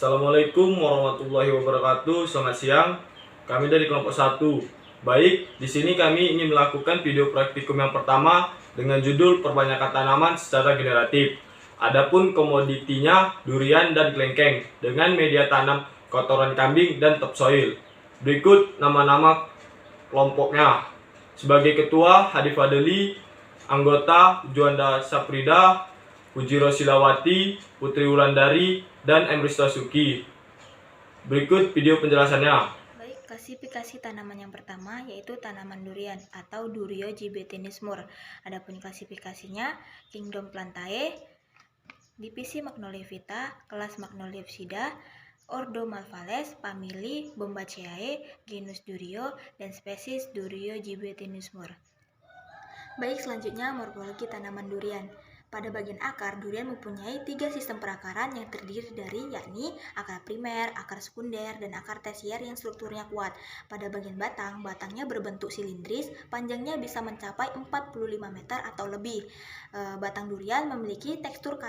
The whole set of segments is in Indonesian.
Assalamualaikum warahmatullahi wabarakatuh. Selamat siang. Kami dari kelompok 1. Baik, di sini kami ingin melakukan video praktikum yang pertama dengan judul perbanyakan tanaman secara generatif. Adapun komoditinya durian dan kelengkeng dengan media tanam kotoran kambing dan topsoil. Berikut nama-nama kelompoknya. Sebagai ketua Hadi Fadeli, anggota Juanda Saprida, Puji Rosilawati, Putri Wulandari, dan Emrista Suki. Berikut video penjelasannya. Baik, klasifikasi tanaman yang pertama yaitu tanaman durian atau Durio gibetinus Mur. Adapun klasifikasinya Kingdom Plantae, divisi Magnoliphyta, kelas Magnolipsida, Ordo Malvales, famili Bombaceae, genus Durio, dan spesies Durio gibetinus Mur. Baik, selanjutnya morfologi tanaman durian. Pada bagian akar, durian mempunyai 3 sistem perakaran yang terdiri dari yakni akar primer, akar sekunder, dan akar tersier yang strukturnya kuat. Pada bagian batang, batangnya berbentuk silindris, panjangnya bisa mencapai 45 meter atau lebih. Batang durian memiliki tekstur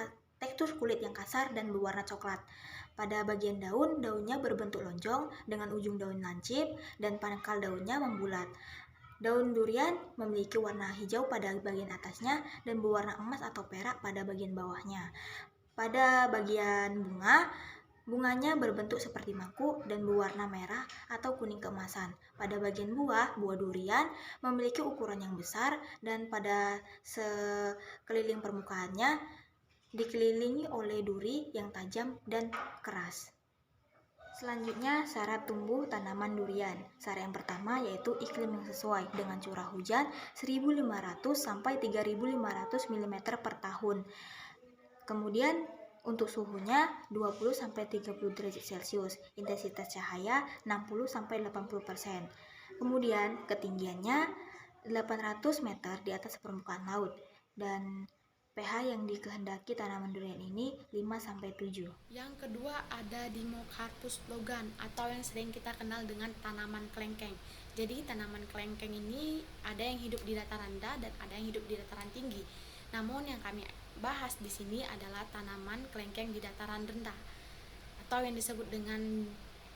kulit yang kasar dan berwarna coklat. Pada bagian daun, daunnya berbentuk lonjong dengan ujung daun lancip dan pangkal daunnya membulat. Daun durian memiliki warna hijau pada bagian atasnya dan berwarna emas atau perak pada bagian bawahnya. Pada bagian bunganya berbentuk seperti mangkuk dan berwarna merah atau kuning keemasan. Pada bagian buah durian memiliki ukuran yang besar dan pada sekeliling permukaannya dikelilingi oleh duri yang tajam dan keras. Selanjutnya, syarat tumbuh tanaman durian. Syarat yang pertama yaitu iklim yang sesuai dengan curah hujan 1.500 sampai 3.500 mm per tahun. Kemudian untuk suhunya 20 sampai 30 derajat Celcius, intensitas cahaya 60 sampai 80%. Kemudian ketinggiannya 800 meter di atas permukaan laut dan pH yang dikehendaki tanaman durian ini 5-7. Yang kedua ada Democarpus logan atau yang sering kita kenal dengan tanaman kelengkeng. Jadi tanaman kelengkeng ini ada yang hidup di dataran rendah dan ada yang hidup di dataran tinggi. Namun yang kami bahas di sini adalah tanaman kelengkeng di dataran rendah atau yang disebut dengan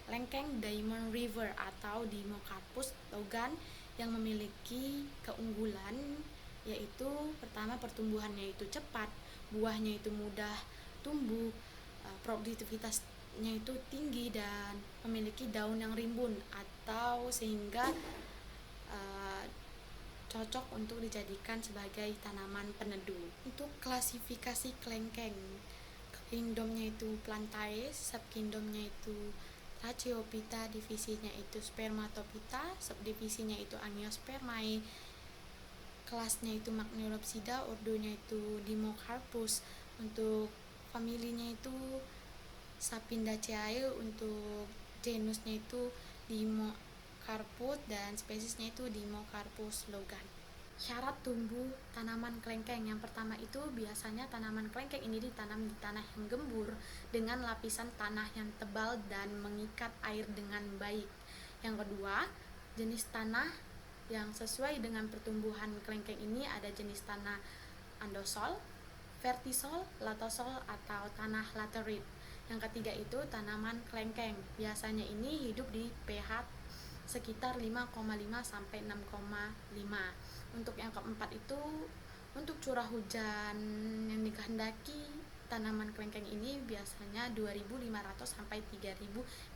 lengkeng Diamond River atau Democarpus logan yang memiliki keunggulan yaitu pertama pertumbuhannya itu cepat, buahnya itu mudah tumbuh, produktivitasnya itu tinggi dan memiliki daun yang rimbun atau sehingga cocok untuk dijadikan sebagai tanaman peneduh. Untuk klasifikasi kelengkeng, kingdomnya itu Plantae, subkingdomnya itu Rhachiophyta, divisinya itu Spermatophyta, subdivisinya itu Angiospermae, kelasnya itu Magnolipsida, ordonya itu Democarpus, untuk familinya itu Sapindaceae, untuk genusnya itu Democarpus dan spesiesnya itu Democarpus logan. Syarat tumbuh tanaman kelengkeng yang pertama itu biasanya tanaman kelengkeng ini ditanam di tanah yang gembur dengan lapisan tanah yang tebal dan mengikat air dengan baik. Yang kedua, jenis tanah yang sesuai dengan pertumbuhan kelengkeng ini ada jenis tanah andosol, vertisol, latosol, atau tanah laterit. Yang ketiga itu tanaman kelengkeng. Biasanya ini hidup di pH sekitar 5,5 sampai 6,5. Untuk yang keempat itu untuk curah hujan yang dikehendaki tanaman kelengkeng ini biasanya 2.500 sampai 3.000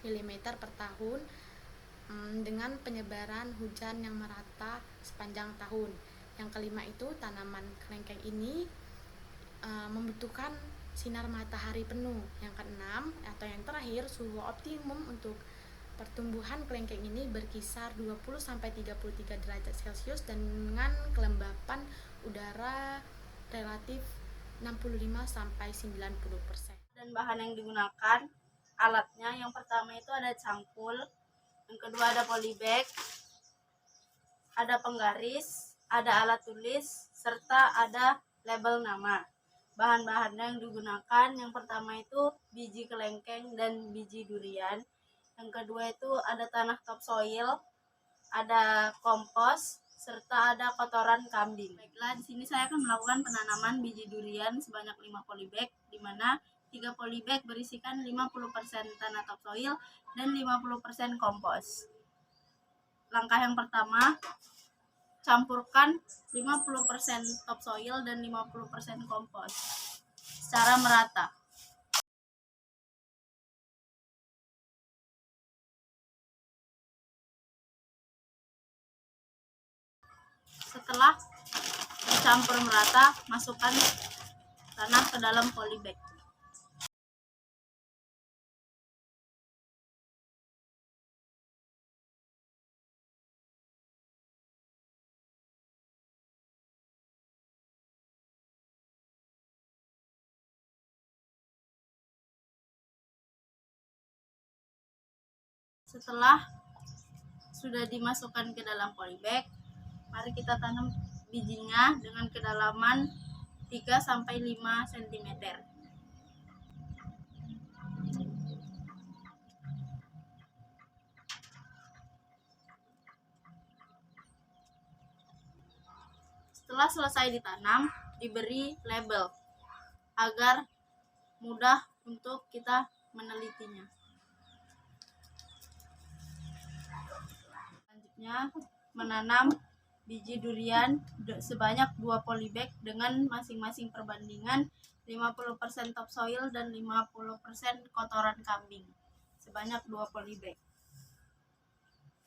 mm per tahun dengan penyebaran hujan yang merata sepanjang tahun. Yang kelima itu tanaman kelengkeng ini membutuhkan sinar matahari penuh. Yang keenam atau yang terakhir, suhu optimum untuk pertumbuhan kelengkeng ini berkisar 20 sampai 33 derajat Celcius dengan kelembapan udara relatif 65 sampai 90%. Dan bahan yang digunakan alatnya yang pertama itu ada cangkul, yang kedua ada polybag, ada penggaris, ada alat tulis, serta ada label nama. Bahan-bahannya yang digunakan yang pertama itu biji kelengkeng dan biji durian. Yang kedua itu ada tanah topsoil, ada kompos, serta ada kotoran kambing. Baiklah, di sini saya akan melakukan penanaman biji durian sebanyak 5 polybag, di mana 3 polybag berisikan 50% tanah topsoil dan 50% kompos. Langkah yang pertama, campurkan 50% topsoil dan 50% kompos secara merata. Setelah dicampur merata, masukkan tanah ke dalam polybag. Setelah sudah dimasukkan ke dalam polybag, mari kita tanam bijinya dengan kedalaman 3-5 cm. Setelah selesai ditanam, diberi label agar mudah untuk kita menelitinya. Selanjutnya, menanam biji durian sebanyak 2 polybag dengan masing-masing perbandingan 50% topsoil dan 50% kotoran kambing sebanyak 2 polybag.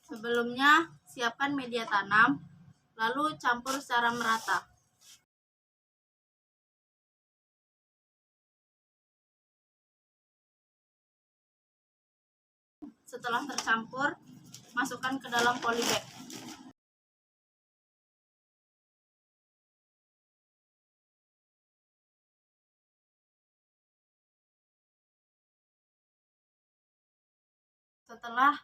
Sebelumnya, siapkan media tanam, lalu campur secara merata. Setelah tercampur, masukkan ke dalam polybag. Setelah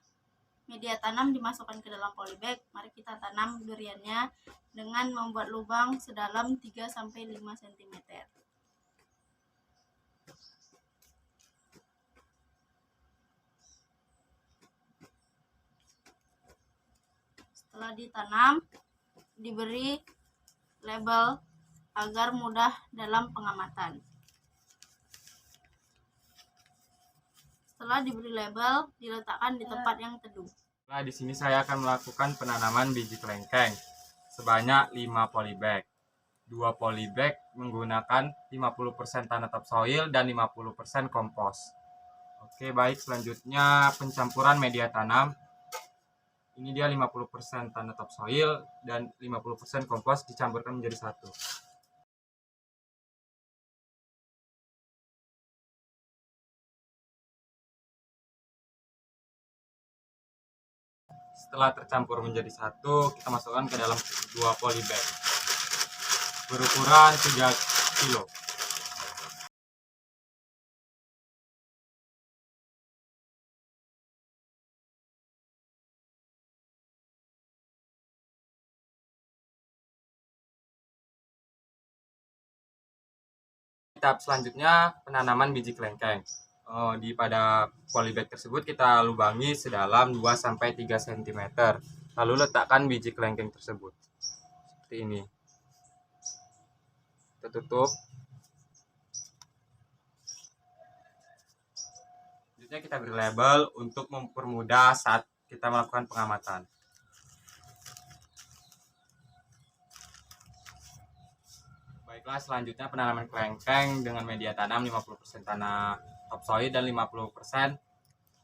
media tanam dimasukkan ke dalam polybag, mari kita tanam duriannya dengan membuat lubang sedalam 3-5 cm. Setelah ditanam, diberi label agar mudah dalam pengamatan. Setelah diberi label, diletakkan di tempat yang teduh. Nah, di sini saya akan melakukan penanaman biji kelengkeng sebanyak 5 polybag. 2 polybag menggunakan 50% tanah topsoil dan 50% kompos. Oke, baik, selanjutnya pencampuran media tanam. Ini dia 50% tanah topsoil dan 50% kompos dicampurkan menjadi satu. Setelah tercampur menjadi satu, kita masukkan ke dalam 2 polybag berukuran 3 kilo. Tahap selanjutnya penanaman biji kelengkeng. Pada polybag tersebut kita lubangi sedalam 2-3 cm. Lalu letakkan biji kelengkeng tersebut. Seperti ini. Kita tutup. Selanjutnya kita beri label untuk mempermudah saat kita melakukan pengamatan. Baiklah, selanjutnya penanaman kelengkeng dengan media tanam 50% tanah topsoil dan 50%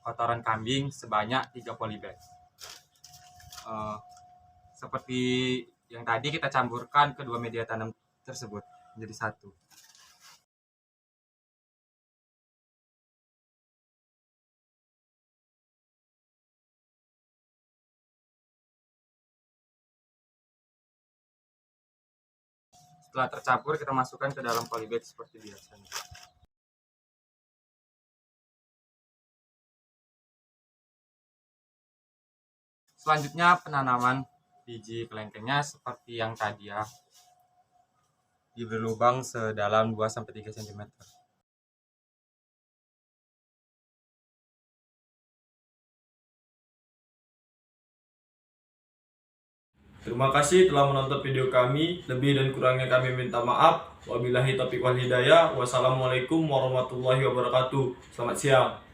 kotoran kambing sebanyak 3 polybag. Seperti yang tadi, kita campurkan kedua media tanam tersebut menjadi satu. Setelah tercampur, kita masukkan ke dalam polybag seperti biasanya. Selanjutnya penanaman biji kelengkengnya seperti yang tadi ya. Diberi lubang sedalam 2-3 cm. Terima kasih telah menonton video kami. Lebih dan kurangnya kami minta maaf. Wabillahi taufiq wal hidayah. Wassalamualaikum warahmatullahi wabarakatuh. Selamat siang.